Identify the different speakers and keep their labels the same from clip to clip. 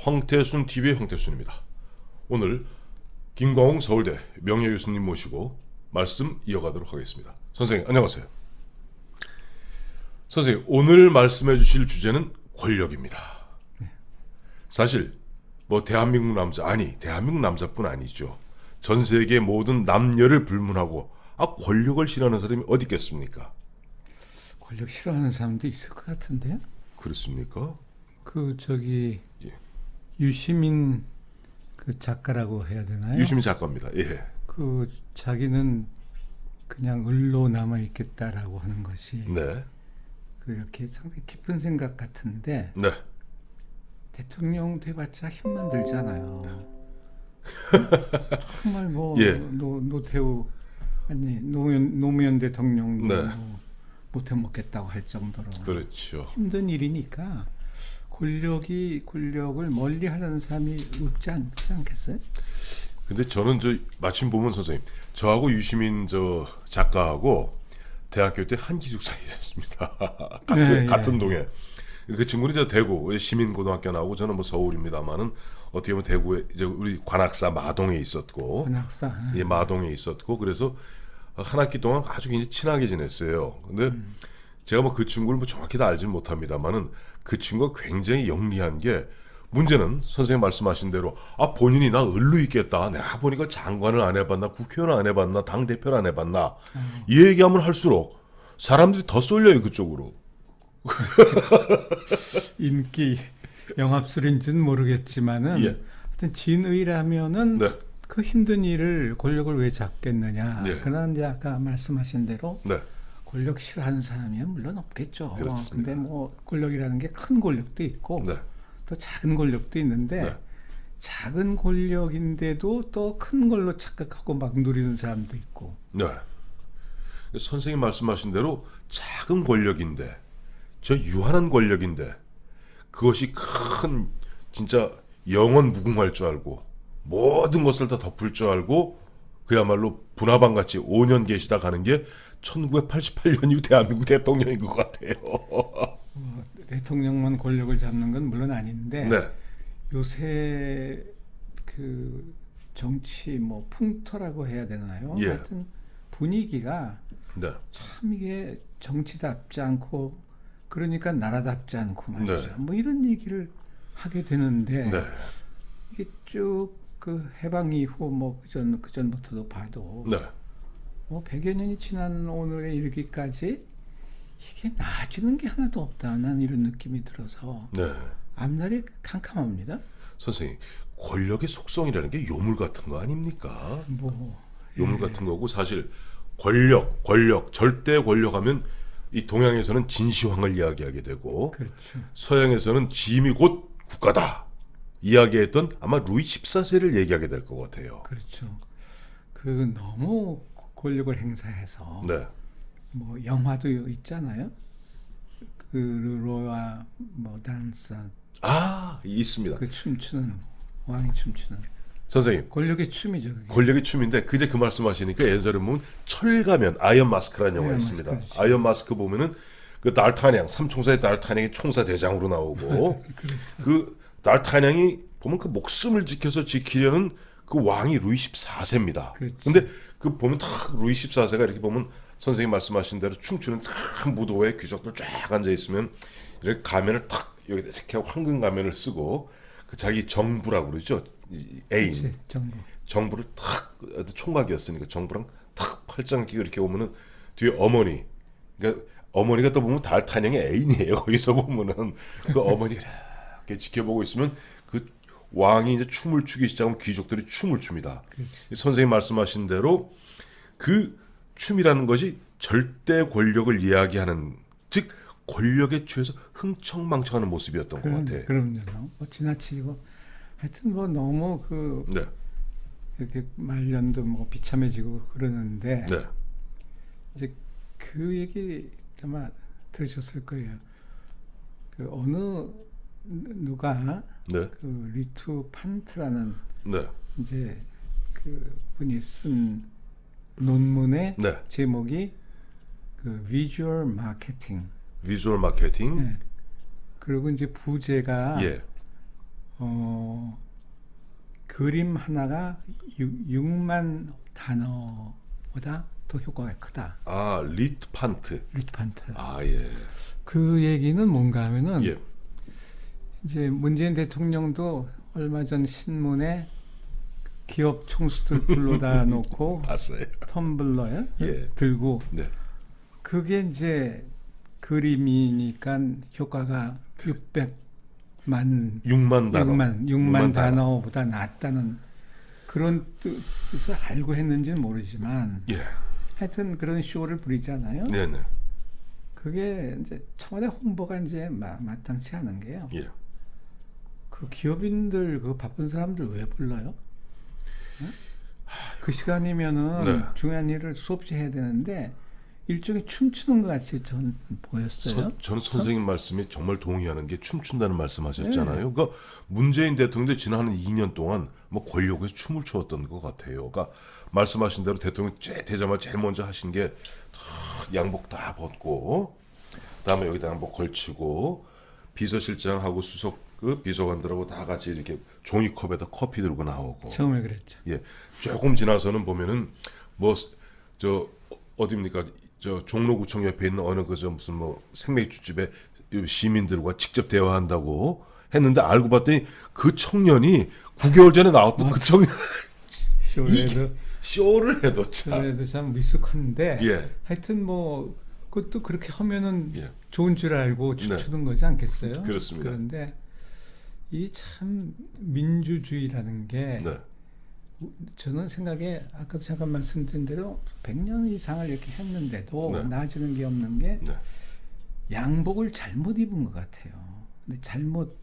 Speaker 1: 황태순 TV의 황태순입니다. 오늘 김광웅 서울대 명예 교수님 모시고 말씀 이어가도록 하겠습니다. 선생님 안녕하세요. 선생님 오늘 말씀해 주실 주제는 권력입니다. 사실 뭐 대한민국 남자뿐 아니죠. 전 세계 모든 남녀를 불문하고 권력을 싫어하는 사람이 어디 있겠습니까?
Speaker 2: 권력 싫어하는 사람도 있을 것 같은데.
Speaker 1: 그렇습니까?
Speaker 2: 예. 유시민 그 작가라고 해야 되나요?
Speaker 1: 유시민 작가입니다. 예.
Speaker 2: 그 자기는 그냥 을로 남아 있겠다라고 하는 것이
Speaker 1: 네.
Speaker 2: 그렇게 상당히 깊은 생각 같은데
Speaker 1: 네.
Speaker 2: 대통령 돼봤자 힘만 들잖아요. 정말 뭐
Speaker 1: 예.
Speaker 2: 노태우 아니 노무현 대통령도
Speaker 1: 네.
Speaker 2: 뭐 못해 먹겠다고 할 정도로
Speaker 1: 그렇죠.
Speaker 2: 힘든 일이니까 권력을 멀리하려는 사람이 없지 않겠어요?
Speaker 1: 근데 저는 마침 보면 선생님 저하고 유시민 작가하고 대학교 때 한 기숙사에 있었습니다. 같은 동에. 그 친구는 대구 시민고등학교 나오고 저는 뭐 서울입니다만은 어떻게 보면 대구에 우리 관악사 마동에 있었고,
Speaker 2: 관악사.
Speaker 1: 예, 마동에 있었고 그래서 한 학기 동안 아주 굉장히 친하게 지냈어요. 근데 제가 뭐 그 친구를 뭐 정확히 다 알지는 못합니다만은 그 친구가 굉장히 영리한 게 문제는 선생님 말씀하신 대로 본인이 나 을로 있겠다. 내가 보니까 장관을 안 해봤나 국회의원 안 해봤나 당대표를 안 해봤나 이 얘기하면 할수록 사람들이 더 쏠려요 그쪽으로.
Speaker 2: 인기 영합술인지는 모르겠지만은
Speaker 1: 예.
Speaker 2: 하여튼 진의라면은
Speaker 1: 네.
Speaker 2: 그 힘든 일을 권력을 왜 잡겠느냐.
Speaker 1: 네.
Speaker 2: 그러나 이제 아까 말씀하신 대로
Speaker 1: 네.
Speaker 2: 권력 싫어하는 사람이 물론 없겠죠.
Speaker 1: 그렇습니다.
Speaker 2: 근데 뭐 권력이라는 게 큰 권력도 있고
Speaker 1: 네.
Speaker 2: 또 작은 권력도 있는데
Speaker 1: 네.
Speaker 2: 작은 권력인데도 또 큰 걸로 착각하고 막 누리는 사람도 있고.
Speaker 1: 네. 선생님 말씀하신 대로 작은 권력인데 유한한 권력인데 그것이 큰 진짜 영원 무궁할 줄 알고 모든 것을 다 덮을 줄 알고 그야말로 분화방같이 5년 계시다 가는 게 1988년 이후 대한민국 대통령인 것 같아요.
Speaker 2: 대통령만 권력을 잡는 건 물론 아닌데
Speaker 1: 네.
Speaker 2: 요새 그 정치 뭐 풍토라고 해야 되나요?
Speaker 1: 예.
Speaker 2: 하여튼 분위기가
Speaker 1: 네.
Speaker 2: 참 이게 정치답지 않고 그러니까 나라답지 않고 말이죠.
Speaker 1: 네.
Speaker 2: 뭐 이런 얘기를 하게 되는데
Speaker 1: 네.
Speaker 2: 이게 쭉 그 해방 이후 뭐 그전부터도 봐도
Speaker 1: 네.
Speaker 2: 뭐 100여 년이 지난 오늘에 이르기까지 이게 나아지는 게 하나도 없다. 난 이런 느낌이 들어서
Speaker 1: 네.
Speaker 2: 앞날이 캄캄합니다.
Speaker 1: 선생님 권력의 속성이라는 게 요물 같은 거 아닙니까?
Speaker 2: 뭐
Speaker 1: 요물 같은 거고 사실 권력 절대 권력하면 이 동양에서는 진시황을 이야기하게 되고
Speaker 2: 그렇죠.
Speaker 1: 서양에서는 짐이 곧 국가다 이야기했던 아마 루이 14세를 얘기하게 될 것 같아요.
Speaker 2: 그렇죠. 그 너무 권력을 행사해서
Speaker 1: 네.
Speaker 2: 뭐 영화도 있잖아요. 그 르로와 뭐 단스
Speaker 1: 있습니다.
Speaker 2: 그 춤추는 왕이 춤추는
Speaker 1: 선생님
Speaker 2: 권력의 춤이죠. 그게.
Speaker 1: 권력의 춤인데 그제 그 말씀하시니까 예전에 보면 철가면 아이언 마스크라는 영화
Speaker 2: 아이언
Speaker 1: 있습니다.
Speaker 2: 마스크, 그렇죠.
Speaker 1: 아이언 마스크 보면은 그 달타냥 삼총사의 달타냥이 총사 대장으로 나오고 그 달타냥이 보면 그 목숨을 지키려는 그 왕이 루이 14세입니다.
Speaker 2: 그렇지.
Speaker 1: 근데 그 보면 탁 루이 14세가 이렇게 보면 선생님 말씀하신 대로 춤추는 탁 무도회 귀족들 쫙 앉아 있으면 이렇게 가면을 탁 여기 이렇게 황금 가면을 쓰고 그 자기 정부라고 그러죠. 애인.
Speaker 2: 그렇지,
Speaker 1: 정부를 탁 총각이었으니까 정부랑 탁 팔짱 끼고 이렇게 오면은 뒤에 어머니. 그러니까 어머니가 또 보면 달타냥의 애인이에요. 거기서 보면은 그 어머니가 이렇게 지켜보고 있으면 그 왕이 이제 춤을 추기 시작하면 귀족들이 춤을 춥니다. 선생님 말씀하신 대로 그 춤이라는 것이 절대 권력을 이야기하는 즉 권력에 취해서 흥청망청하는 모습이었던 것 같아요.
Speaker 2: 그럼요. 뭐 지나치고 하여튼 뭐 너무 그
Speaker 1: 네,
Speaker 2: 이렇게 말년도 뭐 비참해지고 그러는데
Speaker 1: 네,
Speaker 2: 이제 그 얘기 아마 들으셨을 거예요. 그 어느 누가
Speaker 1: 네,
Speaker 2: 그 리투 판트라는
Speaker 1: 네,
Speaker 2: 이제 그 분이 쓴 논문의
Speaker 1: 네.
Speaker 2: 제목이 그 비주얼 마케팅.
Speaker 1: 비주얼 마케팅.
Speaker 2: 네. 그리고 이제 부제가
Speaker 1: 예,
Speaker 2: 그림 하나가 6만 단어보다 더 효과가 크다.
Speaker 1: 아, 리트판트.
Speaker 2: 리트판트.
Speaker 1: 아, 예.
Speaker 2: 그 얘기는 뭔가 하면은
Speaker 1: 예.
Speaker 2: 이제 문재인 대통령도 얼마 전 신문에 기업 총수들 불러다 놓고
Speaker 1: 봤어요.
Speaker 2: 텀블러에
Speaker 1: 예.
Speaker 2: 들고
Speaker 1: 네.
Speaker 2: 그게 이제 그림이니까 효과가 600만
Speaker 1: 6만 단어.
Speaker 2: 6만 단어보다 낫다는 그런 뜻을 알고 했는지는 모르지만
Speaker 1: 예.
Speaker 2: 하여튼 그런 쇼를 부리잖아요.
Speaker 1: 네, 네.
Speaker 2: 그게 이제 청와대 홍보가 이제 마땅치 않은 게요.
Speaker 1: 예.
Speaker 2: 그 기업인들 그 바쁜 사람들 왜 불러요? 응? 그 시간이면은
Speaker 1: 네.
Speaker 2: 중요한 일을 수없이 해야 되는데 일종의 춤추는 것 같이 전 보였어요.
Speaker 1: 전 선생님 말씀에 정말 동의하는 게 춤춘다는 말씀하셨잖아요. 그러니까 문재인 대통령도 지난 한 2년 동안 뭐 권력에서 춤을 추었던 것 같아요. 그러니까 말씀하신 대로 대통령 되자마자 제일 먼저 하신 게 양복 다 벗고, 그다음에 여기다가 뭐 걸치고, 비서실장하고 수석 그 비서관들하고 다 같이 이렇게 종이컵에다 커피 들고 나오고.
Speaker 2: 처음에 그랬죠.
Speaker 1: 예, 조금 지나서는 보면은 뭐 저 어디입니까? 저 종로구청 옆에 있는 어느 그저 무슨 뭐 생맥주집에 시민들과 직접 대화한다고 했는데 알고 봤더니 그 청년이 9개월 전에 나왔던 그 청년
Speaker 2: 쇼에도
Speaker 1: 쇼를 해도 참.
Speaker 2: 쇼에도 참 미숙한데
Speaker 1: 예.
Speaker 2: 하여튼 뭐 그것도 그렇게 하면은
Speaker 1: 예.
Speaker 2: 좋은 줄 알고 춤추는 거지 않겠어요?
Speaker 1: 그렇습니다.
Speaker 2: 그런데 이 참 민주주의라는 게
Speaker 1: 네.
Speaker 2: 저는 생각에 아까도 잠깐 말씀드린 대로 100년 이상을 이렇게 했는데도
Speaker 1: 네.
Speaker 2: 나아지는 게 없는 게
Speaker 1: 네.
Speaker 2: 양복을 잘못 입은 것 같아요. 근데 잘못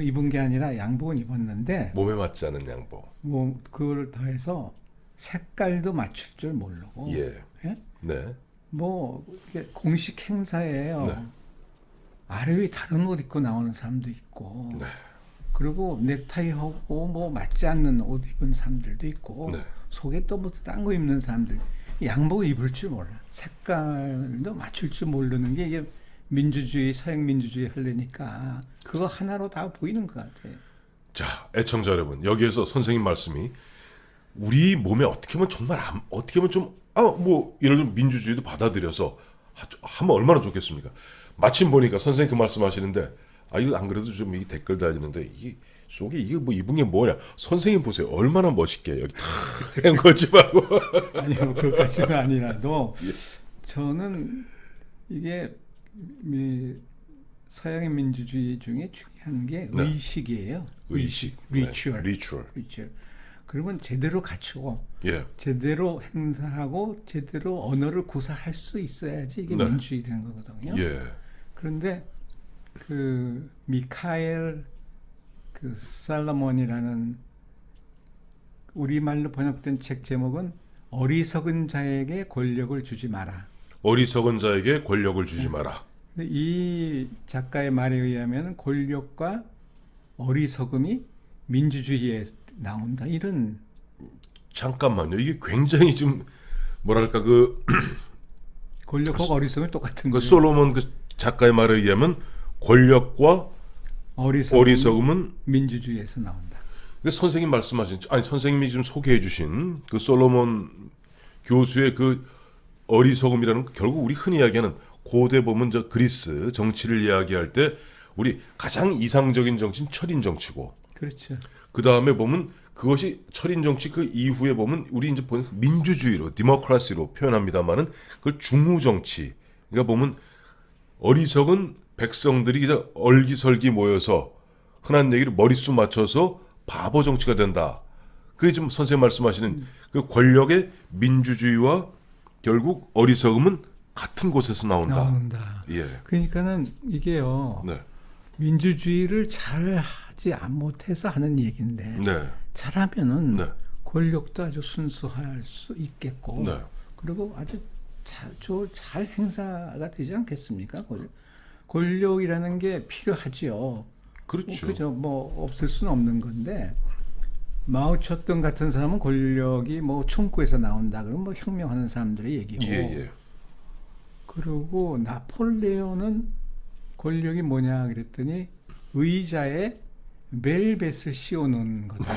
Speaker 2: 입은 게 아니라 양복은 입었는데
Speaker 1: 몸에 맞지 않은 양복.
Speaker 2: 뭐 그걸 더해서 색깔도 맞출 줄 모르고
Speaker 1: 예.
Speaker 2: 예?
Speaker 1: 네.
Speaker 2: 뭐 이게 공식 행사예요.
Speaker 1: 네.
Speaker 2: 아래 위 다른 옷 입고 나오는 사람도 있고
Speaker 1: 네.
Speaker 2: 그리고 넥타이하고 뭐 맞지 않는 옷 입은 사람들도 있고
Speaker 1: 네.
Speaker 2: 속에 또 뭐 딴 거 입는 사람들 양복 입을 줄 몰라 색깔도 맞출 줄 모르는 게 이게 민주주의 서양 민주주의 하려니까 그거 하나로 다 보이는 것 같아요.
Speaker 1: 자, 애청자 여러분, 여기에서 선생님 말씀이 우리 몸에 어떻게 보면 정말 어떻게 보면 좀 뭐 예를 들면 민주주의도 받아들여서 하면 얼마나 좋겠습니까? 마침 보니까 선생님 그 말씀하시는데 이거 안 그래도 좀 이 댓글 달리는데 이 속에 이게 뭐 입은 게 뭐냐? 선생님 보세요, 얼마나 멋있게 여기 탁한 거지 말고.
Speaker 2: 아니요, 그것까지는 아니라도
Speaker 1: 예.
Speaker 2: 저는 이게 서양의 민주주의 중에 중요한 게
Speaker 1: 네.
Speaker 2: 의식이에요.
Speaker 1: 의식,
Speaker 2: 리추얼.
Speaker 1: 네. 리추얼.
Speaker 2: 그러면 제대로 갖추고
Speaker 1: 예,
Speaker 2: 제대로 행사하고 제대로 언어를 구사할 수 있어야지 이게
Speaker 1: 네.
Speaker 2: 민주주의 되는 거거든요.
Speaker 1: 예,
Speaker 2: 그런데 그 미카엘 그 살로몬이라는 우리말로 번역된 책 제목은 어리석은 자에게 권력을 주지 마라.
Speaker 1: 어리석은 자에게 권력을 주지 마라.
Speaker 2: 근데 이 작가의 말에 의하면 권력과 어리석음이 민주주의에 나온다. 이런
Speaker 1: 잠깐만요, 이게 굉장히 좀 뭐랄까
Speaker 2: 권력과 어리석음이 똑같은
Speaker 1: 그
Speaker 2: 거예요.
Speaker 1: 솔로몬 그 작가의 말에 의하면 권력과 어리석음은
Speaker 2: 민주주의에서 나온다.
Speaker 1: 선생님 말씀하신 선생님이 지금 소개해 주신 그 솔로몬 교수의 그 어리석음이라는 결국 우리 흔히 이야기하는 고대 보면 저 그리스 정치를 이야기할 때 우리 가장 이상적인 정치는 철인 정치고
Speaker 2: 그렇죠.
Speaker 1: 그 다음에 보면 그것이 철인 정치 그 이후에 보면 우리 이제 보는 민주주의로 디모크라시로 표현합니다만은 그 중후 정치 그러니까 보면 어리석은 백성들이 그냥 얼기설기 모여서 흔한 얘기를 머릿수 맞춰서 바보 정치가 된다. 그게 좀 선생님 말씀하시는 그 권력의 민주주의와 결국 어리석음은 같은 곳에서 나온다. 예.
Speaker 2: 그러니까는 이게요.
Speaker 1: 네.
Speaker 2: 민주주의를 잘 하지 못해서 하는 얘기인데
Speaker 1: 네.
Speaker 2: 잘하면은
Speaker 1: 네.
Speaker 2: 권력도 아주 순수할 수 있겠고
Speaker 1: 네.
Speaker 2: 그리고 아주 잘 행사가 되지 않겠습니까? 권력이라는 게 필요하지요.
Speaker 1: 그렇죠.
Speaker 2: 그죠. 뭐 없을 수는 없는 건데 마오쩌둥 같은 사람은 권력이 뭐 총구에서 나온다 그러면 뭐 혁명하는 사람들의 얘기고.
Speaker 1: 예.
Speaker 2: 그리고 나폴레옹은 권력이 뭐냐 그랬더니 의자에 벨벳을 씌워놓은 거다.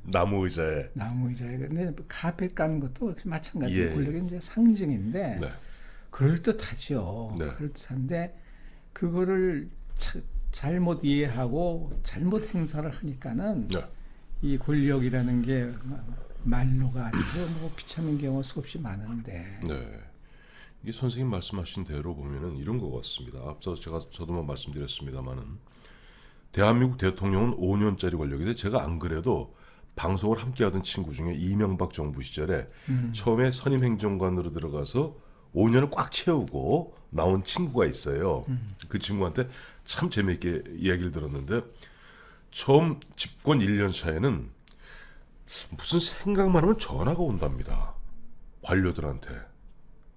Speaker 1: 나무 의자에.
Speaker 2: 나무 의자에. 근데 카펫 까는 것도 마찬가지로
Speaker 1: 예.
Speaker 2: 권력의 이제 상징인데
Speaker 1: 네.
Speaker 2: 그럴듯하죠.
Speaker 1: 네.
Speaker 2: 그럴듯한데 그거를 잘못 이해하고 잘못 행사를 하니까는
Speaker 1: 네.
Speaker 2: 이 권력이라는 게 말로가 아니고 뭐 비참한 경우가 수없이 많은데.
Speaker 1: 네. 이게 선생님 말씀하신 대로 보면은 이런 것 같습니다. 앞서 저도 뭐 말씀드렸습니다만은 대한민국 대통령은 5년짜리 권력인데 제가 안 그래도 방송을 함께하던 친구 중에 이명박 정부 시절에 처음에 선임 행정관으로 들어가서 5년을 꽉 채우고 나온 친구가 있어요. 그 친구한테 참 재미있게 이야기를 들었는데 처음 집권 1년 차에는 무슨 생각만 하면 전화가 온답니다. 관료들한테.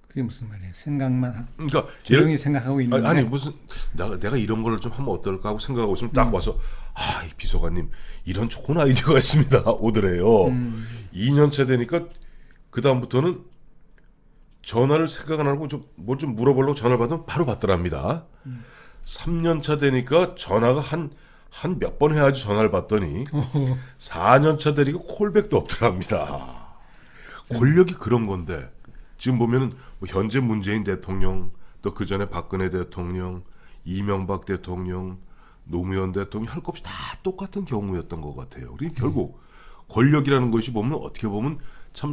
Speaker 2: 그게 무슨 말이에요? 생각만
Speaker 1: 그러니까
Speaker 2: 조용히 생각하고 있는데
Speaker 1: 아니 무슨 내가 이런 걸 좀 하면 어떨까 하고 생각하고 있으면 딱 와서 이 비서관님 이런 좋은 아이디어가 있습니다 오더래요. 2년차 되니까 그 다음부터는 전화를 생각 안 하고 뭘 좀 물어보려고 전화를 받으면 바로 받더랍니다. 3년차 되니까 전화가 한 몇 번 해야지 전화를 받더니 4년차 되니까 콜백도 없더랍니다. 권력이 그런 건데 지금 보면은 뭐 현재 문재인 대통령 또 그 전에 박근혜 대통령, 이명박 대통령, 노무현 대통령 할 것 없이 다 똑같은 경우였던 것 같아요. 우리 결국 권력이라는 것이 보면 어떻게 보면 참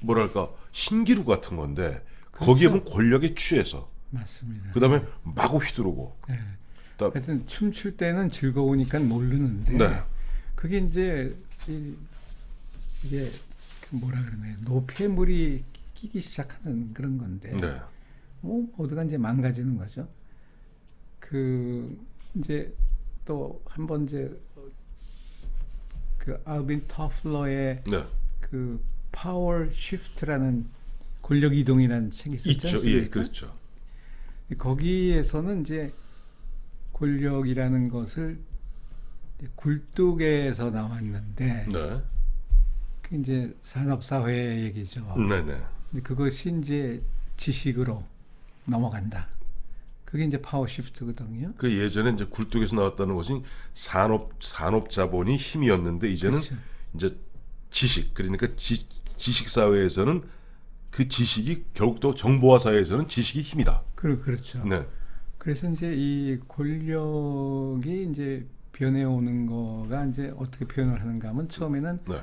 Speaker 1: 뭐랄까 신기루 같은 건데 거기에 보면 권력에 취해서
Speaker 2: 맞습니다.
Speaker 1: 그다음에 마구 휘두르고.
Speaker 2: 네.
Speaker 1: 다-
Speaker 2: 하여튼 춤출 때는 즐거우니까 모르는데
Speaker 1: 네.
Speaker 2: 그게 이제 이게 뭐라 그러나요? 노폐물이 끼기 시작하는 그런 건데
Speaker 1: 네.
Speaker 2: 뭐 모두가 이제 망가지는 거죠. 그 이제 또 한 번 이제 그 알빈 터플러의
Speaker 1: 네.
Speaker 2: 그 파워 쉬프트라는 권력 이동이라는 책이 있었지
Speaker 1: 있죠.
Speaker 2: 않습니까?
Speaker 1: 예, 그렇죠.
Speaker 2: 거기에서는 이제 권력이라는 것을 굴뚝에서 나왔는데
Speaker 1: 네.
Speaker 2: 그 이제 산업사회 얘기죠.
Speaker 1: 네, 네.
Speaker 2: 근데 그것이 이제 지식으로 넘어간다. 그게 이제 파워 쉬프트거든요.
Speaker 1: 그 예전에 이제 굴뚝에서 나왔다는 것이 산업 자본이 힘이었는데 이제는
Speaker 2: 그렇죠.
Speaker 1: 이제 지식 그러니까 지식 사회에서는 그 지식이 결국 또 정보화 사회에서는 지식이 힘이다.
Speaker 2: 그렇죠.
Speaker 1: 네.
Speaker 2: 그래서 이제 이 권력이 이제 변해오는 거가 이제 어떻게 표현을 하는가 하면 처음에는
Speaker 1: 네.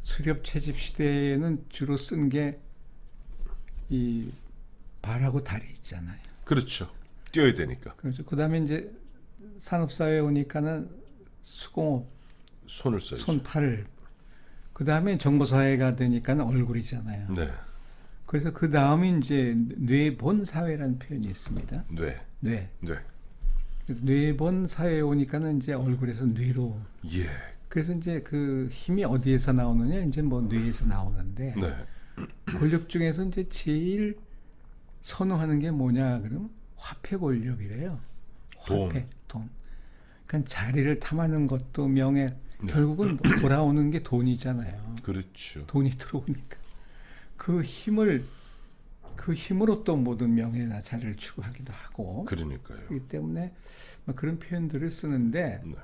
Speaker 2: 수렵 채집 시대에는 주로 쓴 게 이 발하고 다리 있잖아요.
Speaker 1: 그렇죠. 뛰어야 되니까
Speaker 2: 그렇죠. 그다음에 이제 산업사회에 오니까는 수공업,
Speaker 1: 손을 써야죠.
Speaker 2: 손, 팔. 그다음에 정보사회가 되니까는 얼굴이잖아요.
Speaker 1: 네.
Speaker 2: 그래서 그 다음이 이제 뇌본 사회라는 표현이 있습니다.
Speaker 1: 네.
Speaker 2: 뇌.
Speaker 1: 네.
Speaker 2: 뇌본 사회에 오니까는 이제 얼굴에서 뇌로.
Speaker 1: 예.
Speaker 2: 그래서 이제 그 힘이 어디에서 나오느냐 이제 뭐 뇌에서 나오는데
Speaker 1: 네.
Speaker 2: 권력 중에서 이제 제일 선호하는 게 뭐냐 그러면 화폐 권력이래요. 화폐, 돈. 그러니까 자리를 탐하는 것도 명예.
Speaker 1: 네.
Speaker 2: 결국은 돌아오는 게 돈이잖아요.
Speaker 1: 그렇죠.
Speaker 2: 돈이 들어오니까 그 힘으로 또 모든 명예나 자리를 추구하기도 하고
Speaker 1: 그러니까요.
Speaker 2: 그렇기 때문에 막 그런 표현들을 쓰는데
Speaker 1: 네.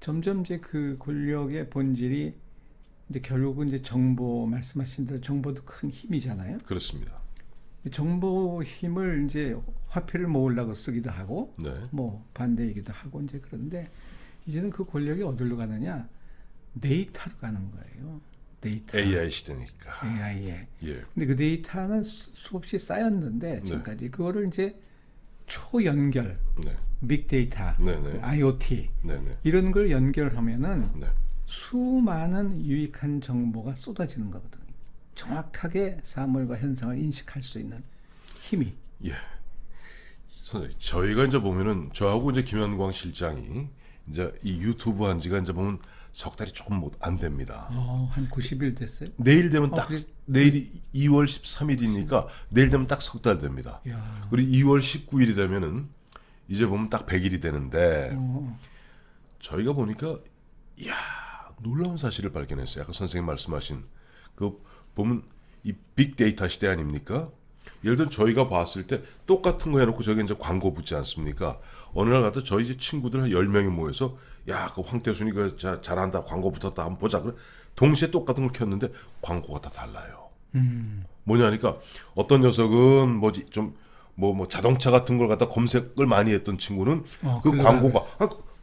Speaker 2: 점점 이제 그 권력의 본질이 이제 결국은 이제 정보 말씀하신 대로 정보도 큰 힘이잖아요.
Speaker 1: 그렇습니다.
Speaker 2: 정보 힘을 이제 화폐를 모으려고 쓰기도 하고
Speaker 1: 네.
Speaker 2: 뭐 반대이기도 하고 이제 그런데 이제는 그 권력이 어디로 가느냐 데이터로 가는 거예요. 데이터.
Speaker 1: AI 시대니까.
Speaker 2: AI에.
Speaker 1: 예.
Speaker 2: 근데 그 데이터는 수없이 쌓였는데 지금까지 그거를 이제 초연결,
Speaker 1: 네.
Speaker 2: 빅데이터,
Speaker 1: 네네.
Speaker 2: 그 IoT
Speaker 1: 네네.
Speaker 2: 이런 걸 연결하면은
Speaker 1: 네.
Speaker 2: 수많은 유익한 정보가 쏟아지는 거거든요. 정확하게 사물과 현상을 인식할 수 있는 힘이.
Speaker 1: 예. 선생님, 저희가 이제 보면은 저하고 이제 김현광 실장이 이제 이 유튜브 한 지가 이제 보면 석 달이 조금 안 됩니다.
Speaker 2: 한 90일 됐어요.
Speaker 1: 내일 되면 딱
Speaker 2: 그래?
Speaker 1: 내일이 2월 13일이니까 내일 되면 딱 석 달 됩니다.
Speaker 2: 야.
Speaker 1: 우리 2월 19일이 되면은 이제 보면 딱 100일이 되는데 저희가 보니까 이야 놀라운 사실을 발견했어요. 아까 선생님 말씀하신 그 보면 이 빅데이터 시대 아닙니까? 예를 들어 저희가 봤을 때 똑같은 거 해놓고 저기 이제 광고 붙지 않습니까? 어느 날 가서 저희 이제 친구들 한 10명이 모여서 야, 그 황태순이 그 잘한다 광고 붙었다 한번 보자. 그래 동시에 똑같은 걸 켰는데 광고가 다 달라요. 뭐냐니까 어떤 녀석은 뭐지 좀 뭐 자동차 같은 걸 갖다 검색을 많이 했던 친구는 그 광고가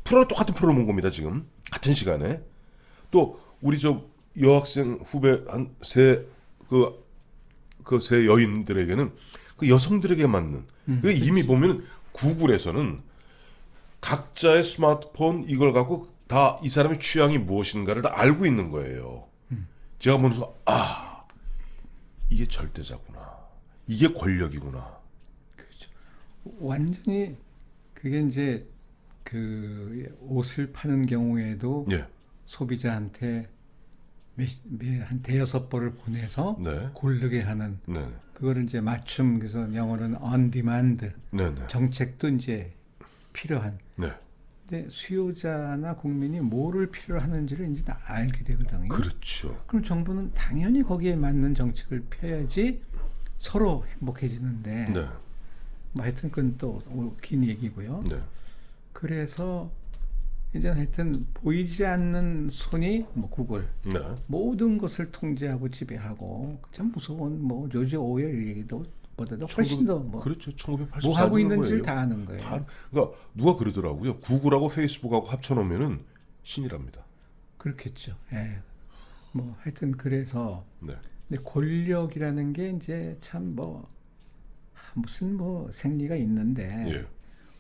Speaker 1: 프로 똑같은 프로를 본 겁니다 지금 같은 시간에. 또 우리 저 여학생 후배 한 세 여인들에게는 그 여성들에게 맞는 그 이미 보면 구글에서는 각자의 스마트폰 이걸 갖고 다 이 사람의 취향이 무엇인가를 다 알고 있는 거예요. 제가 보면서 이게 절대자구나. 이게 권력이구나.
Speaker 2: 그렇죠. 완전히 그게 이제 그 옷을 파는 경우에도
Speaker 1: 예.
Speaker 2: 소비자한테 한 대여섯 벌을 보내서
Speaker 1: 네.
Speaker 2: 고르게 하는
Speaker 1: 네.
Speaker 2: 그거를 이제 맞춤 그래서 영어로는 on demand
Speaker 1: 네. 네.
Speaker 2: 정책도 이제 필요한.
Speaker 1: 네.
Speaker 2: 근데 수요자나 국민이 뭐를 필요로 하는지를 이제 다 알게 되거든요.
Speaker 1: 그렇죠.
Speaker 2: 그럼 정부는 당연히 거기에 맞는 정책을 펴야지 서로 행복해지는데
Speaker 1: 네.
Speaker 2: 뭐 하여튼 그건 또 긴 얘기고요.
Speaker 1: 네.
Speaker 2: 그래서 이제 하여튼 보이지 않는 손이 뭐 구글
Speaker 1: 네.
Speaker 2: 모든 것을 통제하고 지배하고 참 무서운 뭐 조지 오웰 얘기도 보다도 훨씬 더 뭐
Speaker 1: 그렇죠. 1984년
Speaker 2: 뭐 하고 있는지를
Speaker 1: 거예요.
Speaker 2: 다 아는 거예요.
Speaker 1: 그러니까 누가 그러더라고요. 구글하고 페이스북하고 합쳐놓으면은 신이랍니다.
Speaker 2: 그렇겠죠. 예. 뭐 하여튼 그래서
Speaker 1: 네.
Speaker 2: 근데 권력이라는 게 이제 참 뭐 무슨 뭐 생리가 있는데
Speaker 1: 예.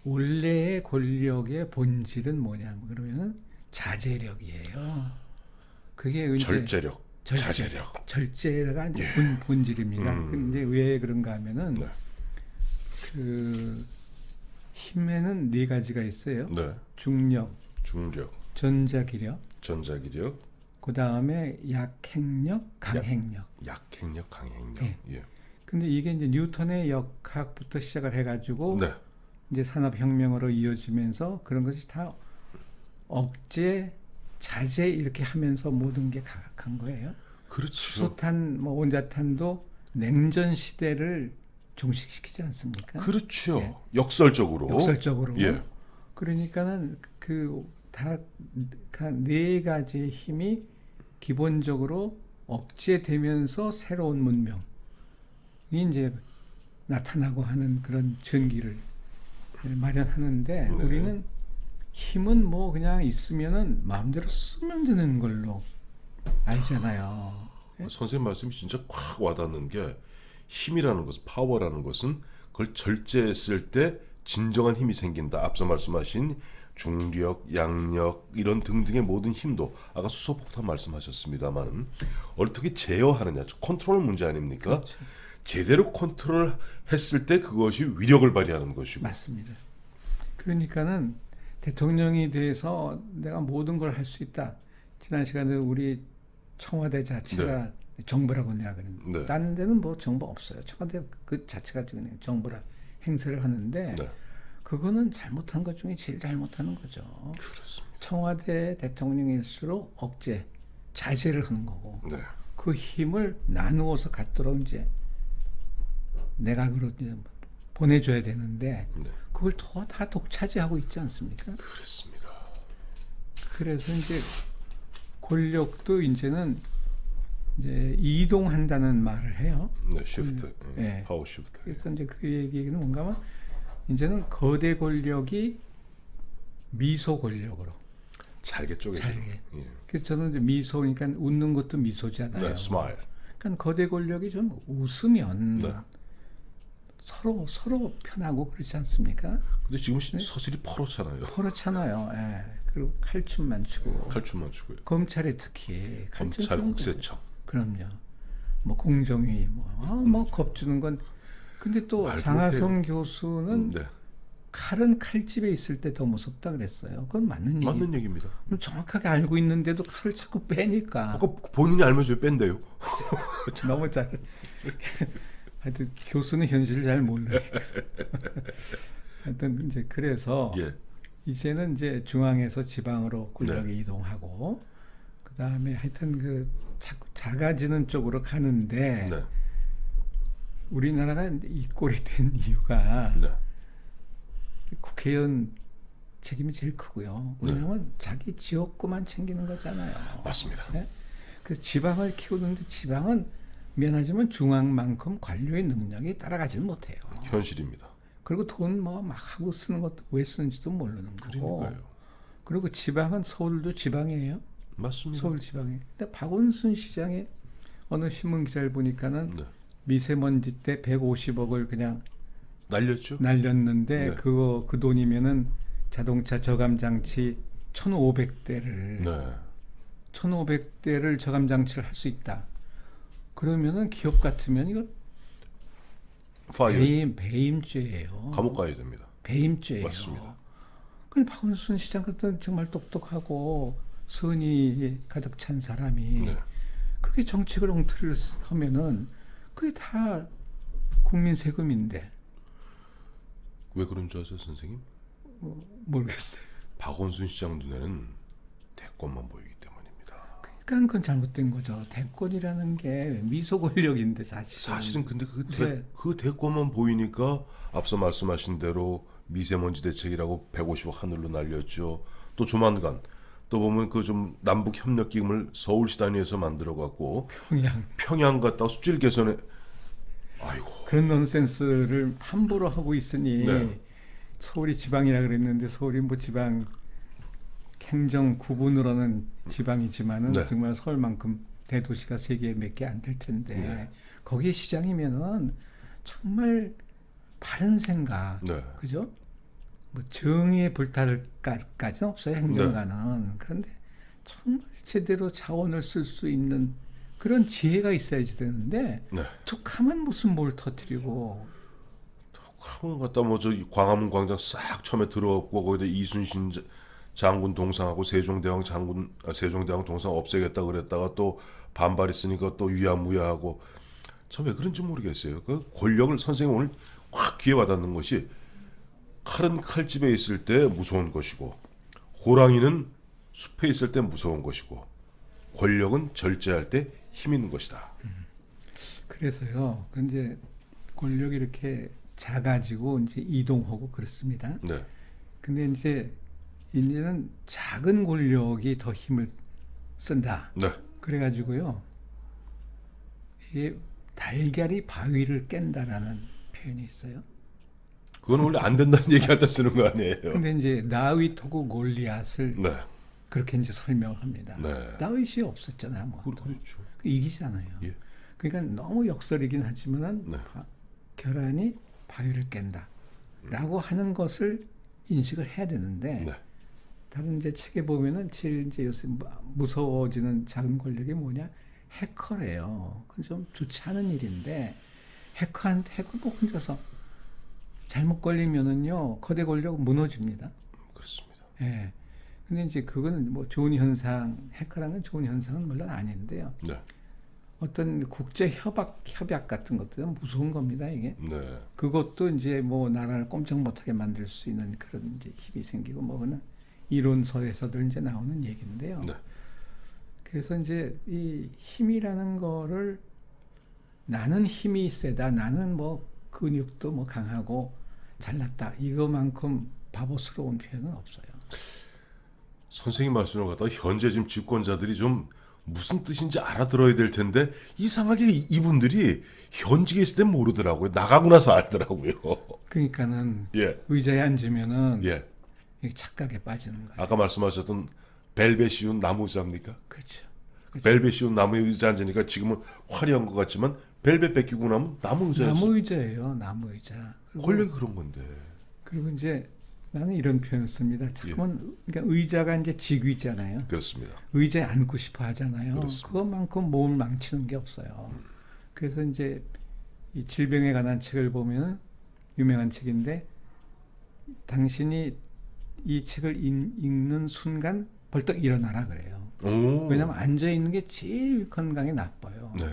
Speaker 2: 원래의 권력의 본질은 뭐냐 그러면은 자제력이에요. 그게 이제
Speaker 1: 절제력, 자제력.
Speaker 2: 절제가 이제
Speaker 1: 예.
Speaker 2: 본질입니다. 근데 왜 그런가 하면은
Speaker 1: 네.
Speaker 2: 그 힘에는 네 가지가 있어요.
Speaker 1: 네.
Speaker 2: 중력,
Speaker 1: 중력,
Speaker 2: 전자기력,
Speaker 1: 전자기력,
Speaker 2: 그 다음에 약행력, 강행력.
Speaker 1: 약행력, 강행력.
Speaker 2: 예.
Speaker 1: 예.
Speaker 2: 근데 이게 이제 뉴턴의 역학부터 시작을 해가지고
Speaker 1: 네.
Speaker 2: 이제 산업혁명으로 이어지면서 그런 것이 다 억제, 자제 이렇게 하면서 모든 게 간 거예요.
Speaker 1: 그렇죠.
Speaker 2: 수소탄, 뭐 온자탄도 냉전 시대를 종식시키지 않습니까?
Speaker 1: 그렇죠.
Speaker 2: 예.
Speaker 1: 역설적으로.
Speaker 2: 역설적으로.
Speaker 1: 예.
Speaker 2: 그러니까는 그 다 네 가지의 힘이 기본적으로 억제되면서 새로운 문명이 이제 나타나고 하는 그런 전기를 마련하는데
Speaker 1: 네.
Speaker 2: 우리는 힘은 뭐 그냥 있으면은 마음대로 쓰면 되는 걸로 알잖아요.
Speaker 1: 선생님 말씀이 진짜 콱 와닿는 게 힘이라는 것은 파워라는 것은 그걸 절제했을 때 진정한 힘이 생긴다. 앞서 말씀하신 중력, 양력 이런 등등의 모든 힘도 아까 수소폭탄 말씀하셨습니다만은 어떻게 제어하느냐 컨트롤 문제 아닙니까?
Speaker 2: 그렇죠.
Speaker 1: 제대로 컨트롤 했을 때 그것이 위력을 발휘하는 것이고.
Speaker 2: 맞습니다. 그러니까는 대통령이 돼서 내가 모든 걸 할 수 있다. 지난 시간에 우리 청와대 자체가 정부라고 내가 그랬는데
Speaker 1: 네.
Speaker 2: 다른 데는 뭐 정부 없어요. 청와대 그 자체가 그냥 정부라 행세를 하는데
Speaker 1: 네.
Speaker 2: 그거는 잘못한 것 중에 제일 잘못하는 거죠.
Speaker 1: 그렇습니다.
Speaker 2: 청와대 대통령일수록 억제, 자제를 하는 거고
Speaker 1: 네.
Speaker 2: 그 힘을 나누어서 갖도록 이제 내각으로 이제 보내줘야 되는데
Speaker 1: 네.
Speaker 2: 그걸 다 독차지하고 있지 않습니까?
Speaker 1: 그렇습니다.
Speaker 2: 그래서 이제 권력도 이제는 이제 이동한다는 말을 해요.
Speaker 1: 네, 시프트,
Speaker 2: 네.
Speaker 1: 파워 시프트.
Speaker 2: 그래서 이제 그 얘기는 뭔가 하면 이제는 거대 권력이 미소 권력으로.
Speaker 1: 잘게 쪼개죠.
Speaker 2: 잘게.
Speaker 1: 예.
Speaker 2: 그래서 저는 이제 미소니까 웃는 것도 미소잖아요.
Speaker 1: 네, 스마일.
Speaker 2: 그러니까 거대 권력이 좀 웃으면
Speaker 1: 네.
Speaker 2: 서로 편하고 그렇지 않습니까?
Speaker 1: 근데 지금 서슬이 퍼렇잖아요.
Speaker 2: 그렇잖아요. 예. 그리고 칼춤만 추고
Speaker 1: 칼춤만 추고요.
Speaker 2: 검찰이 특히 칼춤
Speaker 1: 검찰
Speaker 2: 추는
Speaker 1: 국세청.
Speaker 2: 그럼요. 뭐 공정위 뭐 겁주는 건 근데 또
Speaker 1: 말도
Speaker 2: 장하성 교수는
Speaker 1: 네.
Speaker 2: 칼은 칼집에 있을 때 더 무섭다 그랬어요. 그건 맞는 얘기.
Speaker 1: 맞는 얘기입니다.
Speaker 2: 정확하게 알고 있는데도 칼을 자꾸 빼니까
Speaker 1: 아까 본인이 알면서 왜 뺀대요?
Speaker 2: 너무 잘. 하여튼 교수는 현실을 잘 모르니까. 하여튼 이제 그래서
Speaker 1: 예.
Speaker 2: 이제는 이제 중앙에서 지방으로 권력이 이동하고 그 다음에 하여튼 그 자꾸 작아지는 쪽으로 가는데
Speaker 1: 네.
Speaker 2: 우리나라가 이 꼴이 된 이유가
Speaker 1: 네.
Speaker 2: 국회의원 책임이 제일 크고요. 왜냐하면 자기 지역구만 챙기는 거잖아요.
Speaker 1: 맞습니다.
Speaker 2: 네? 그 지방을 키우는데 지방은 미안하지만 중앙만큼 관료의 능력이 따라가지는 못해요.
Speaker 1: 현실입니다.
Speaker 2: 그리고 돈 뭐 막 하고 쓰는 것도 왜 쓰는지도 모르는 거고.
Speaker 1: 그러니까요.
Speaker 2: 그리고 지방은 서울도 지방이에요.
Speaker 1: 맞습니다.
Speaker 2: 서울 지방에. 근데 박원순 시장의 어느 신문 기사를 보니까는
Speaker 1: 네.
Speaker 2: 미세먼지 때 150억을 그냥
Speaker 1: 날렸죠?
Speaker 2: 날렸는데
Speaker 1: 네.
Speaker 2: 그거 그 돈이면은 자동차 저감 장치 1,500대를
Speaker 1: 네.
Speaker 2: 1,500대를 저감 장치를 할 수 있다. 그러면은 기업 같으면 이거
Speaker 1: 파이어.
Speaker 2: 배임죄예요.
Speaker 1: 감옥 가야 됩니다.
Speaker 2: 배임죄예요.
Speaker 1: 맞습니다.
Speaker 2: 그 박원순 시장 같은 정말 똑똑하고 선의 가득 찬 사람이
Speaker 1: 네.
Speaker 2: 그렇게 정책을 엉터리를 하면은 그게 다 국민 세금인데
Speaker 1: 왜 그런 줄 아세요, 선생님?
Speaker 2: 모르겠어요.
Speaker 1: 박원순 시장 눈에는 대권만 보이기 때문입니다.
Speaker 2: 그러니까 그건 잘못된 거죠. 대권이라는 게 미소 권력인데
Speaker 1: 사실은 근데
Speaker 2: 네.
Speaker 1: 그 대권만 보이니까 앞서 말씀하신 대로 미세먼지 대책이라고 150억 하늘로 날렸죠. 또 조만간 또 보면 그 좀 남북 협력 기금을 서울시 단위에서 만들어 갖고 평양 갖다 수질 개선에 아이고
Speaker 2: 그런 넌센스를 함부로 하고 있으니
Speaker 1: 네.
Speaker 2: 서울이 지방이라 그랬는데 서울이 뭐 지방 행정 구분으로는 지방이지만은
Speaker 1: 네.
Speaker 2: 정말 서울만큼 대도시가 세계에 몇 개 안 될 텐데
Speaker 1: 네.
Speaker 2: 거기에 시장이면은 정말 바른 생각,
Speaker 1: 네.
Speaker 2: 그죠? 뭐 정의에 불탈까지는 없어요 행정가는. 그런데 정말 제대로 자원을 쓸 수 있는 그런 지혜가 있어야지 되는데
Speaker 1: 네.
Speaker 2: 툭하면 무슨 뭘 터뜨리고
Speaker 1: 한번 갖다 뭐 저 광화문 광장 싹 처음에 들어왔고 거기다 이순신 장군 동상하고 세종대왕 동상 없애겠다 그랬다가 또 반발 있으니까 또 유야무야하고 참 왜 그런지 모르겠어요. 그 권력을 선생님 오늘 확 귀에 와닿는 것이 칼은 칼집에 있을 때 무서운 것이고 호랑이는 숲에 있을 때 무서운 것이고 권력은 절제할 때 힘 있는 것이다.
Speaker 2: 그래서요. 근데 권력이 이렇게 작아지고 이제 이동하고 그렇습니다.
Speaker 1: 네,
Speaker 2: 근데 이제는 작은 권력이 더 힘을 쓴다.
Speaker 1: 네,
Speaker 2: 그래가지고요. 이게 달걀이 바위를 깬다라는 표현이 있어요.
Speaker 1: 그건 원래 안 된다는 얘기할 때 쓰는 거 아니에요.
Speaker 2: 근데 이제 나윗하고 골리앗을
Speaker 1: 네,
Speaker 2: 그렇게 이제 설명을 합니다.
Speaker 1: 네.
Speaker 2: 나윗이 없었잖아요. 뭐.
Speaker 1: 그렇죠.
Speaker 2: 이기잖아요.
Speaker 1: 예.
Speaker 2: 그러니까 너무 역설이긴 하지만은
Speaker 1: 네.
Speaker 2: 계란이 바위를 깬다라고 하는 것을 인식을 해야 되는데
Speaker 1: 네,
Speaker 2: 다른 이제 책에 보면은 제일 이제 요새 무서워지는 작은 권력이 뭐냐 해커래요. 그건 좀 좋지 않은 일인데 해커 뭐 혼자서 잘못 걸리면은요 거대 권력 무너집니다.
Speaker 1: 그렇습니다.
Speaker 2: 예. 근데 이제 그거는 뭐 좋은 현상, 해커라는 좋은 현상은 물론 아닌데요.
Speaker 1: 네,
Speaker 2: 어떤 국제 협약 같은 것들은 무서운 겁니다, 이게.
Speaker 1: 네,
Speaker 2: 그것도 이제 뭐 나라를 꼼짝 못하게 만들 수 있는 그런 이제 힘이 생기고 뭐는 이론서에서도 이제 나오는 얘기인데요.
Speaker 1: 네,
Speaker 2: 그래서 이제 이 힘이라는 거를 나는 힘이 세다, 나는 뭐 근육도 뭐 강하고 잘났다 이거만큼 바보스러운 표현은 없어요.
Speaker 1: 선생님 말씀을 갖다가 현재 지금 집권자들이 좀 무슨 뜻인지 알아들어야 될 텐데 이상하게 이분들이 현직에 있을 땐 모르더라고요. 나가고 나서 알더라고요.
Speaker 2: 그러니까는
Speaker 1: 예,
Speaker 2: 의자에 앉으면은
Speaker 1: 예.
Speaker 2: 이게 착각에 빠지는 거예요.
Speaker 1: 아까 말씀하셨던 벨벳 씌운 나무 의자입니까?
Speaker 2: 그렇죠.
Speaker 1: 벨벳 씌운 나무 의자 앉으니까 지금은 화려한 것 같지만 벨벳 뺏기고 나면 나무 의자였어.
Speaker 2: 나무 의자예요, 나무 의자.
Speaker 1: 권력이 그런 건데.
Speaker 2: 그리고 이제 나는 이런 표현 씁니다. 자꾸만 그러니까 의자가 이제 직위잖아요.
Speaker 1: 그렇습니다.
Speaker 2: 의자에 앉고 싶어 하잖아요.
Speaker 1: 그렇습니다.
Speaker 2: 그것만큼 몸을 망치는 게 없어요. 그래서 이제 이 질병에 관한 책을 보면 유명한 책인데 당신이 이 책을 읽는 순간 벌떡 일어나라 그래요.
Speaker 1: 오.
Speaker 2: 왜냐하면 앉아 있는 게 제일 건강에 나빠요.
Speaker 1: 네.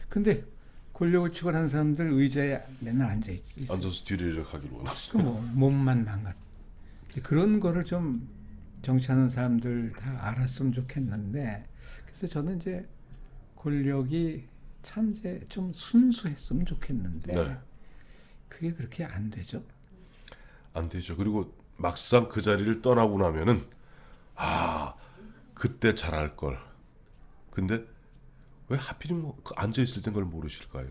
Speaker 2: 근데 권력을 추구하는 사람들 의자에 맨날 앉아 있어요.
Speaker 1: 앉아서 뒤를 이렇게 하기로 원했어.
Speaker 2: 뭐 몸만 망가. 그런 거를 좀 정치하는 사람들 다 알았으면 좋겠는데 그래서 저는 이제 권력이 참 이제 좀 순수했으면 좋겠는데
Speaker 1: 네.
Speaker 2: 그게 그렇게 안 되죠.
Speaker 1: 안 되죠. 그리고 막상 그 자리를 떠나고 나면은 아 그때 잘할 걸. 근데 왜 하필이면 앉아 있을 땐 걸 모르실까요?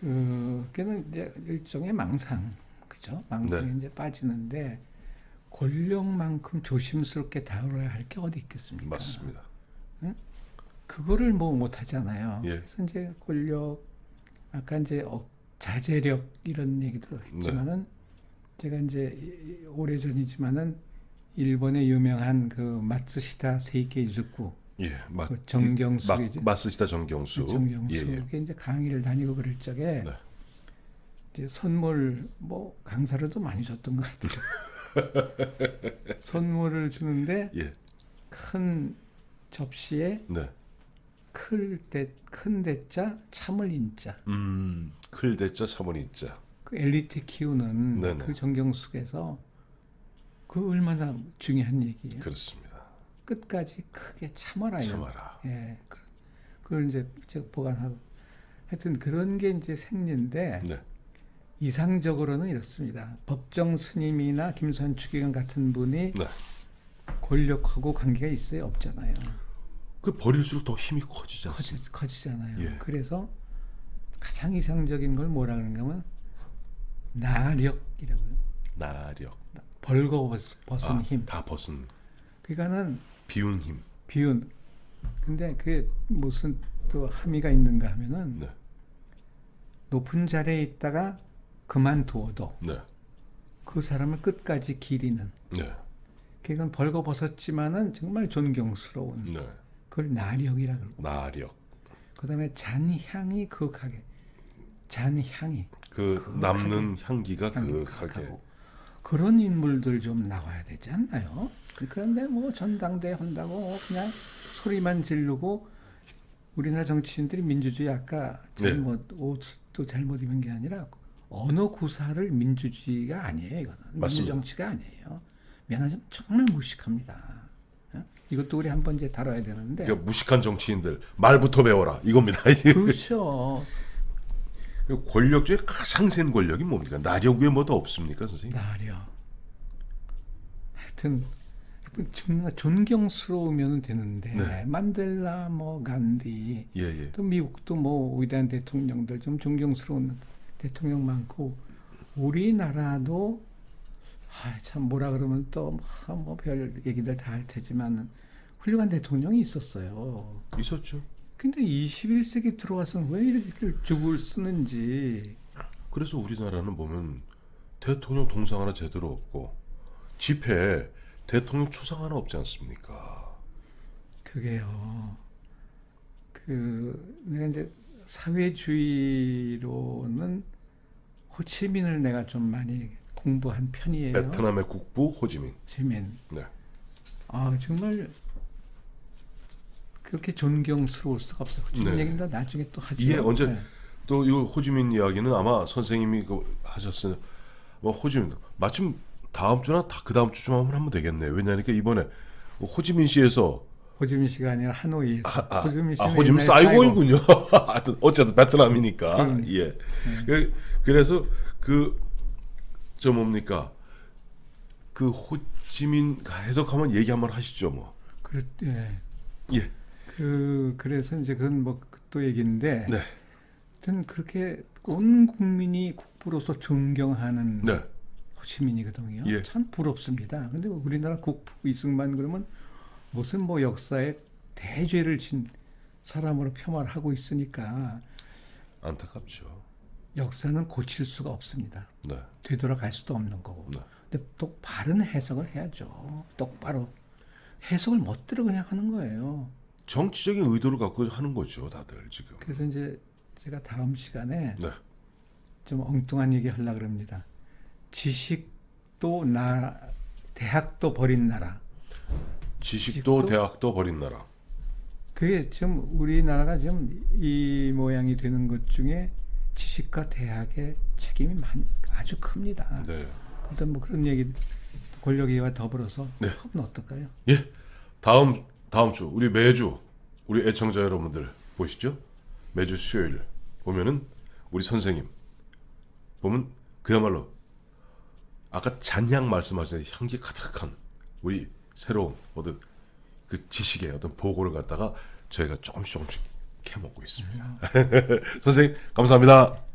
Speaker 2: 그게는 이제 일종의 망상, 그죠? 망상에
Speaker 1: 네.
Speaker 2: 이제 빠지는데 권력만큼 조심스럽게 다뤄야 할 게 어디 있겠습니까?
Speaker 1: 맞습니다.
Speaker 2: 그거를 뭐 못하잖아요.
Speaker 1: 예.
Speaker 2: 그래서 이제 권력, 아까 이제 자제력 이런 얘기도 했지만은 제가 이제 오래전이지만은 일본의 유명한 그 마츠시다 세이케이즈쿠
Speaker 1: 예,
Speaker 2: 그 정경숙이죠.
Speaker 1: 마스시다 정경수.
Speaker 2: 정경숙이
Speaker 1: 예, 예.
Speaker 2: 이제 강의를 다니고 그럴 적에
Speaker 1: 네.
Speaker 2: 이제 선물 뭐 강사료도 많이 줬던 것 같아요. 선물을 주는데
Speaker 1: 예.
Speaker 2: 큰 접시에
Speaker 1: 네.
Speaker 2: 큰 대자 참을 인자
Speaker 1: 클 대자 차머니 있자.
Speaker 2: 그 엘리트 키우는
Speaker 1: 네네.
Speaker 2: 그 정경숙에서 그 얼마나 중요한 얘기예요.
Speaker 1: 그렇습니다.
Speaker 2: 끝까지 크게 참아라. 이런 거.
Speaker 1: 참아라.
Speaker 2: 예, 그걸 이제 제가 보관하고 하여튼 그런 게 이제 생리인데
Speaker 1: 네.
Speaker 2: 이상적으로는 이렇습니다. 법정 스님이나 김수환 추기경 같은 분이
Speaker 1: 네.
Speaker 2: 권력하고 관계가 있어요? 없잖아요.
Speaker 1: 그 버릴수록 더 힘이 커지지 않습니까?
Speaker 2: 커지잖아요.
Speaker 1: 예.
Speaker 2: 그래서 가장 이상적인 걸 뭐라 그러는가 하면 나력이라고요.
Speaker 1: 나력.
Speaker 2: 벌거벗은 힘.
Speaker 1: 다 벗은
Speaker 2: 그러니까는
Speaker 1: 비운 힘.
Speaker 2: 비운. 근데 그게 무슨 또 함의가 있는가 하면은
Speaker 1: 네.
Speaker 2: 높은 자리에 있다가 그만두어도
Speaker 1: 네.
Speaker 2: 그 사람을 끝까지 기리는.
Speaker 1: 네.
Speaker 2: 그건 벌거벗었지만은 정말 존경스러운.
Speaker 1: 네.
Speaker 2: 그걸 나력이라 그러고.
Speaker 1: 나력.
Speaker 2: 그다음에 잔향이 그윽하게. 잔향이
Speaker 1: 그 남는 향기가 그윽하게.
Speaker 2: 그윽하고. 그런 인물들 좀 나와야 되지 않나요? 그런데 뭐 전당대 한다고 그냥 소리만 지르고 우리나라 정치인들이 민주주의 아까 잘못 옷도 잘못 입은 게 아니라 언어 구사를 민주주의가 아니에요. 이거는
Speaker 1: 맞습니다.
Speaker 2: 민주정치가 아니에요. 미안하지만 정말 무식합니다. 어? 이것도 우리 한번 이제 다뤄야 되는데.
Speaker 1: 그러니까 무식한 정치인들 말부터 배워라 이겁니다.
Speaker 2: 그렇죠.
Speaker 1: 권력 중에 가장 센 권력이 뭡니까? 나력 위에 뭐더 없습니까, 선생님?
Speaker 2: 나려. 하여튼 정말 존경스러우면 되는데
Speaker 1: 네.
Speaker 2: 만델라, 뭐 간디,
Speaker 1: 예, 예.
Speaker 2: 또 미국도 뭐 위대한 대통령들 좀 존경스러운 대통령 많고 우리나라도 참 뭐라 그러면 또 뭐 별 얘기들 다 할 테지만 훌륭한 대통령이 있었어요.
Speaker 1: 있었죠.
Speaker 2: 근데 21세기 들어와서는 왜 이렇게 죽을 쓰는지.
Speaker 1: 그래서 우리나라는 보면 대통령 동상 하나 제대로 없고 집회에 대통령 초상 하나 없지 않습니까?
Speaker 2: 그게요. 내가 이제 사회주의로는 호치민을 내가 좀 많이 공부한 편이에요.
Speaker 1: 베트남의 국부 호지민.
Speaker 2: 호치민.
Speaker 1: 네.
Speaker 2: 정말 그렇게 존경스러울 수가 없어요. 호치민
Speaker 1: 네.
Speaker 2: 얘기는 다 나중에 또 하죠.
Speaker 1: 이게 언제
Speaker 2: 네.
Speaker 1: 또 이 호지민 이야기는 아마 선생님이 하셨어요. 뭐 호지민 마침 다음 주나 그 다음 주쯤 하면 되겠네요. 왜냐하니까 이번에 호지민 시에서
Speaker 2: 호지민 씨가 아니라 하노이에서. 호지민 씨는
Speaker 1: 호지민
Speaker 2: 옛날에
Speaker 1: 사이공이군요. 하여튼 어쨌든 베트남이니까. 예. 그래서 저 뭡니까 그 호지민 해석하면 얘기 한번 하시죠 뭐.
Speaker 2: 예.
Speaker 1: 예.
Speaker 2: 그래서 이제 그건 뭐 또 얘기인데.
Speaker 1: 네.
Speaker 2: 하여튼 그렇게 온 국민이 국부로서 존경하는
Speaker 1: 네.
Speaker 2: 호치민이거든요.
Speaker 1: 예.
Speaker 2: 참 부럽습니다. 근데 우리나라 국부 이승만 그러면 무슨 뭐 역사에 대죄를 진 사람으로 폄하를 하고 있으니까
Speaker 1: 안타깝죠.
Speaker 2: 역사는 고칠 수가 없습니다.
Speaker 1: 네.
Speaker 2: 되돌아갈 수도 없는 거고.
Speaker 1: 네.
Speaker 2: 근데 또 바른 해석을 해야죠. 똑바로. 해석을 멋대로 그냥 하는 거예요.
Speaker 1: 정치적인 의도를 갖고 하는 거죠, 다들 지금.
Speaker 2: 그래서 이제 제가 다음 시간에
Speaker 1: 네.
Speaker 2: 좀 엉뚱한 얘기 하려고 그럽니다. 지식도 대학도 버린 나라.
Speaker 1: 지식도 대학도 버린 나라.
Speaker 2: 그게 지금 우리나라가 지금 이 모양이 되는 것 중에 지식과 대학의 책임이 아주 큽니다.
Speaker 1: 네.
Speaker 2: 일단 뭐 그런 얘기 권력위와 더불어서
Speaker 1: 네.
Speaker 2: 하면 어떨까요?
Speaker 1: 예. 다음 주 우리 매주 우리 애청자 여러분들 보시죠. 매주 수요일 보면은 우리 선생님 보면 그야말로 아까 잔향 말씀하신 향기 가득한 우리 새로운 어떤 그 지식의 어떤 보고를 갖다가 저희가 조금씩 캐먹고 있습니다. 선생님 감사합니다.